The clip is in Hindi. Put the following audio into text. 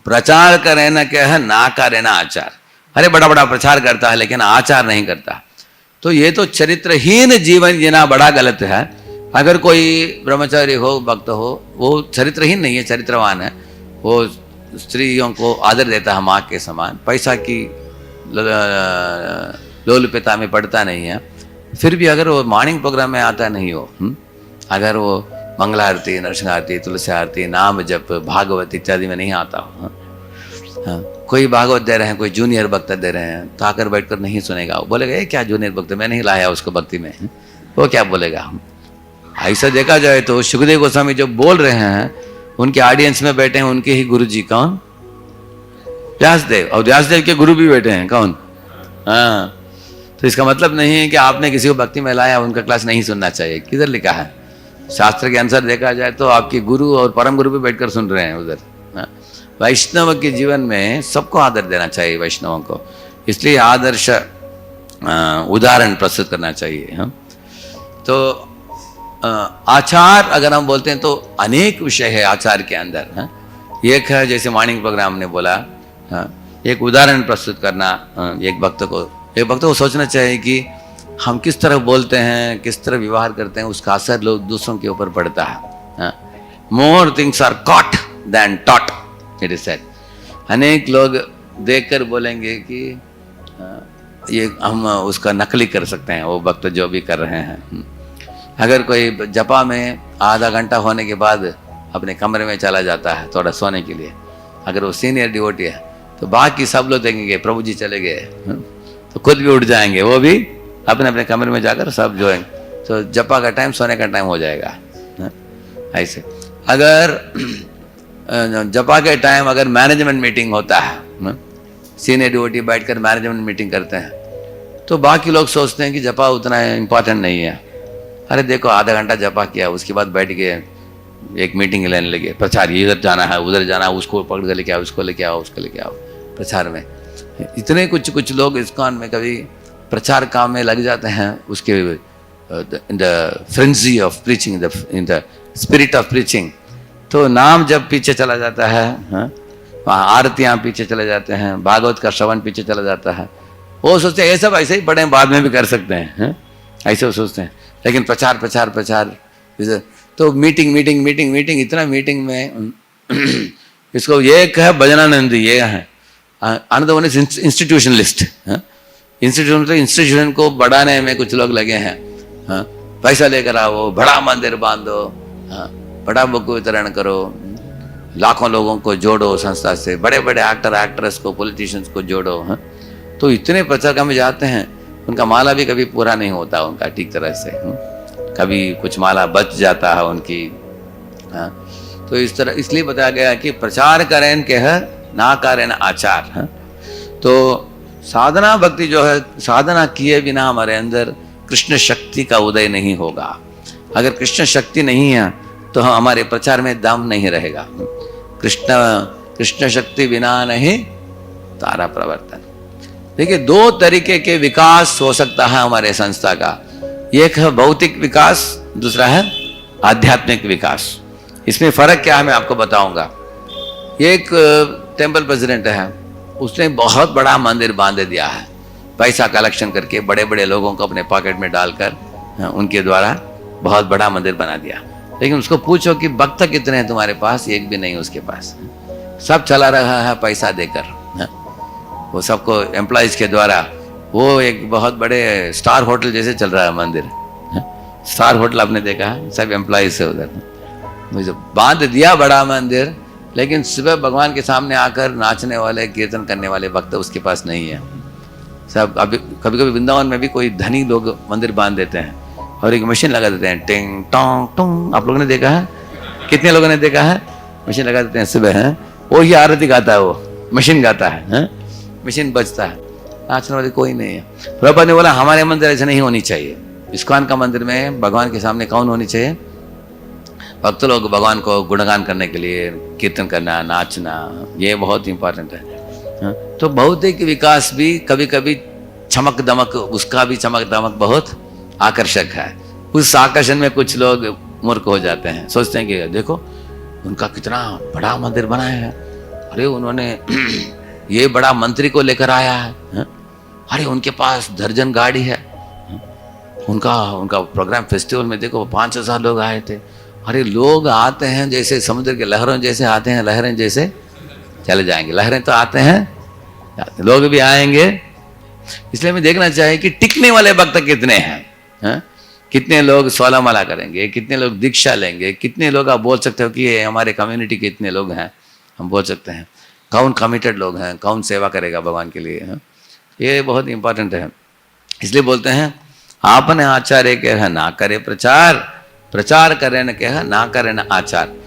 प्रचार करे ना क्या है, ना करे ना आचार। अरे बड़ा बड़ा प्रचार करता है लेकिन आचार नहीं करता, तो ये तो चरित्रहीन जीवन जीना बड़ा गलत है। अगर कोई ब्रह्मचारी हो, भक्त हो, वो चरित्रहीन नहीं है, चरित्रवान है। वो स्त्रियों को आदर देता है माँ के समान, पैसा की लोलुपता में पड़ता नहीं है। फिर भी अगर वो मॉर्निंग प्रोग्राम में आता नहीं हो, अगर वो मंगला आरती, नरसिंह आरती, तुलसी आरती, नाम जप, भागवत इत्यादि में नहीं आता हो, हाँ, कोई भागवत दे रहे हैं, कोई जूनियर भक्त दे रहे हैं, तो आकर बैठकर नहीं सुनेगा। वो बोलेगा ये क्या जूनियर भक्त, मैं नहीं लाया उसको भक्ति में, वो क्या बोलेगा। ऐसा देखा जाए तो सुखदेव गोस्वामी जो बोल रहे हैं, उनके ऑडियंस में बैठे हैं उनके ही गुरु जी, कौन? व्यासदेव। और व्यासदेव के गुरु भी बैठे हैं, कौन? हाँ, तो इसका मतलब नहीं है कि आपने किसी को भक्ति में लाया उनका क्लास नहीं सुनना चाहिए। किधर लिखा है? शास्त्र के अनुसार देखा जाए तो आपके गुरु और परम गुरु भी बैठकर सुन रहे हैं उधर। वैष्णव के जीवन में सबको आदर देना चाहिए, वैष्णवों को, इसलिए आदर्श उदाहरण प्रस्तुत करना चाहिए। हाँ, तो आचार अगर हम बोलते हैं तो अनेक विषय है आचार के अंदर। हाँ, एक है जैसे मॉर्निंग प्रोग्राम ने बोला, हाँ, एक उदाहरण प्रस्तुत करना। एक भक्त को सोचना चाहिए कि हम किस तरह बोलते हैं, किस तरह व्यवहार करते हैं, उसका असर लोग दूसरों के ऊपर पड़ता है। More things are caught than taught, it is said. अनेक लोग देखकर बोलेंगे कि ये हम उसका नकली कर सकते हैं, वो भक्त जो भी कर रहे हैं। अगर कोई जपा में आधा घंटा होने के बाद अपने कमरे में चला जाता है थोड़ा सोने के लिए, अगर वो सीनियर डिवोटी है, तो बाकी सब लोग देखेंगे प्रभु जी चले गए, तो खुद भी उठ जाएंगे, वो भी अपने अपने कमरे में जाकर सब जो है, तो जपा का टाइम सोने का टाइम हो जाएगा। ऐसे अगर जपा के टाइम अगर मैनेजमेंट मीटिंग होता है, सीनियर डिवोटी बैठकर मैनेजमेंट मीटिंग करते हैं, तो बाकी लोग सोचते हैं कि जपा उतना इम्पोर्टेंट नहीं है। अरे देखो आधा घंटा जपा किया, उसके बाद बैठ के एक मीटिंग लेने लगे, प्रचार इधर जाना है, उधर जाना है, उसको पकड़ कर लेके आओ, उसको लेके आओ, उसको लेके आओ प्रचार में। इतने कुछ लोग इस्कॉन में कभी प्रचार काम में लग जाते हैं, उसके in the frenzy of preaching, in the spirit of preaching, तो नाम जब पीछे चला जाता है, वहाँ आरतियाँ पीछे चले जाते हैं, भागवत का श्रवण पीछे चला जाता है। वो सोचते हैं ये सब ऐसे ही पढ़े, बाद में भी कर सकते हैं, ऐसे वो सोचते हैं। लेकिन प्रचार प्रचार प्रचार, तो मीटिंग, इतना मीटिंग में इसको एक है भजनानंदी, ये है अनदर वन इज इंस्टीट्यूशनलिस्ट। इंस्टीट्यूशन को बढ़ाने में कुछ लोग लगे हैं। पैसा लेकर आओ, बड़ा मंदिर बांधो, बड़ा बुक वितरण करो, लाखों लोगों को जोड़ो संस्था से, बड़े बड़े एक्टर एक्ट्रेस को, पॉलिटिशियंस को जोड़ो। तो इतने प्रचार में जाते हैं, उनका माला भी कभी पूरा नहीं होता उनका ठीक तरह से, कभी कुछ माला बच जाता है उनकी। तो इस तरह इसलिए बताया गया कि प्रचार करें के है, ना करें आचार। तो साधना भक्ति जो है, साधना किए बिना हमारे अंदर कृष्ण शक्ति का उदय नहीं होगा। अगर कृष्ण शक्ति नहीं है तो हमारे प्रचार में दम नहीं रहेगा। कृष्ण शक्ति बिना नहीं तारा प्रवर्तन। देखिए दो तरीके के विकास हो सकता है हमारे संस्था का, एक है भौतिक विकास, दूसरा है आध्यात्मिक विकास। इसमें फर्क क्या है मैं आपको बताऊंगा। एक टेम्पल प्रेसिडेंट है, उसने बहुत बड़ा मंदिर बांध दिया है, पैसा कलेक्शन करके बड़े बड़े लोगों को अपने पॉकेट में डालकर उनके द्वारा बहुत बड़ा मंदिर बना दिया। लेकिन उसको पूछो कि भक्त कितने हैं तुम्हारे पास, एक भी नहीं उसके पास। सब चला रहा है पैसा देकर, वो सबको एम्प्लॉइज के द्वारा। वो एक बहुत बड़े स्टार होटल जैसे चल रहा है मंदिर, स्टार होटल आपने देखा है, सब एम्प्लॉइज से उधर। मुझे बांध दिया बड़ा मंदिर, लेकिन सुबह भगवान के सामने आकर नाचने वाले, कीर्तन करने वाले भक्त उसके पास नहीं है। सब अभी कभी कभी वृंदावन में भी कोई धनी लोग मंदिर बांध देते हैं और एक मशीन लगा देते हैं, टिंग टोंग टोंग। आप लोगों ने देखा है? कितने लोगों ने देखा है? मशीन लगा देते हैं सुबह, है वो ही आरती गाता है, वो मशीन गाता है, मशीन बजता है, नाचने वाले कोई नहीं है। प्रभुपाद ने बोला हमारे मंदिर ऐसे नहीं होनी चाहिए। इस्कॉन का मंदिर में भगवान के सामने कौन होनी चाहिए? भक्त लोग भगवान को गुणगान करने के लिए कीर्तन करना, नाचना, ये बहुत इंपॉर्टेंट है। तो भौतिक विकास भी कभी कभी चमक दमक, उसका भी चमक दमक बहुत आकर्षक है। उस आकर्षण में कुछ लोग मूर्ख हो जाते हैं, सोचते हैं कि देखो उनका कितना बड़ा मंदिर बनाया है, अरे उन्होंने ये बड़ा मंत्री को लेकर आया है? अरे उनके पास दर्जन गाड़ी है। उनका उनका प्रोग्राम फेस्टिवल में देखो 5,000 लोग आए थे। अरे लोग आते हैं जैसे समुद्र के लहरों जैसे आते हैं, लहरें जैसे चले जाएंगे। लहरें तो आते हैं, लोग भी आएंगे। इसलिए हमें देखना चाहिए कि टिकने वाले भक्त कितने हैं, कितने लोग सोलमाला करेंगे, कितने लोग दीक्षा लेंगे, कितने लोग आप बोल सकते हो कि ये हमारे कम्युनिटी के इतने लोग हैं, हम बोल सकते हैं कौन कमिटेड लोग हैं, कौन सेवा करेगा भगवान के लिए है? ये बहुत इंपॉर्टेंट है। इसलिए बोलते हैं आपने आचार्य कह ना करे प्रचार, प्रचार करे न कह ना करे न आचार।